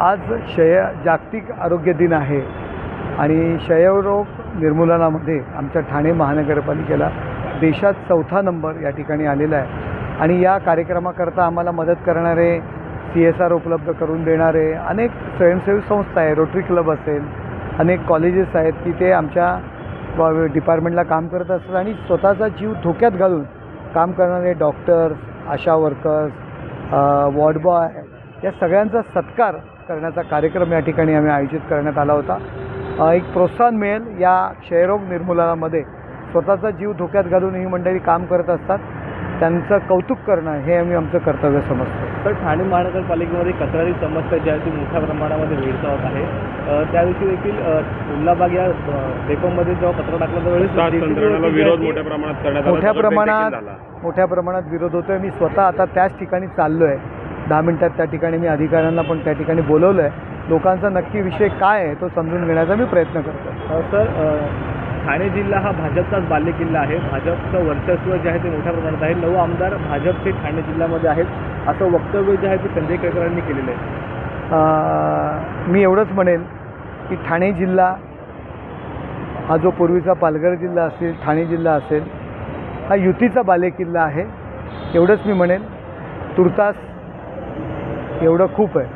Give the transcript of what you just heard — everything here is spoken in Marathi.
आज जागतिक आरोग्य दिन आहे आणि क्षयरोग निर्मूलनामध्ये आमच्या ठाणे महानगरपालिकेला देशात 4था नंबर या ठिकाणी आलेला आहे आणि या कार्यक्रमाकरता आम्हाला मदत करणारे CSR उपलब्ध करून देणारे अनेक स्वयंसेवी संस्था आहे, रोटरी क्लब असेल, अनेक कॉलेजेस आहेत की ते आमच्या डिपार्टमेंटला काम करत असतात आणि स्वतःचा जीव धोक्यात घालून काम करणारे डॉक्टर्स, आशा वर्कर्स, वॉर्ड बॉय या सगळ्यांचा सत्कार करण्याचा कार्यक्रम या ठिकाणी आम्ही आयोजित करण्यात आला होता। एक प्रोत्साहन मिळेल या क्षयरोग निर्मूलनामध्ये स्वतःचा जीव धोक्यात घालून ही मंडळी काम करत असतात, त्यांचं कौतुक करणं हे आम्ही आमचं कर्तव्य समजतो। तर ठाणे महानगरपालिकेमध्ये कचराची समस्या जी आहे ती मोठ्या प्रमाणामध्ये भेडसावत आहे। त्यादिवशी देखील उल्हाबाग या डेपोमध्ये जेव्हा कचरा टाकला त्यावेळेस विरोध मोठ्या प्रमाणात करण्यात आला, मोठ्या प्रमाणात विरोध होतोय। मी स्वतः आता त्याच ठिकाणी चाललो आहे, 10 मिनिटात त्या ठिकाणी मी अधिकाऱ्यांना पण त्या ठिकाणी बोलवलं आहे। लोकांचा नक्की विषय काय आहे तो समजून घेण्याचा मी प्रयत्न करतो। सर, ठाणे जिल्हा हा भाजपचाच बालेकिल्ला आहे, भाजपचं वर्चस्व जे आहे ते मोठ्या प्रमाणात आहे, 9 आमदार भाजपचे ठाणे जिल्ह्यामध्ये आहेत असं वक्तव्य जे आहे ते संजय केळकरांनी केलेलं आहे। मी एवढंच म्हणेल की ठाणे जिल्हा हा जो पूर्वीचा पालघर जिल्हा असेल, ठाणे जिल्हा असेल, हा युतीचा बालेकिल्ला आहे एवढंच मी म्हणेल। तुर्तास एवढं खूप आहे।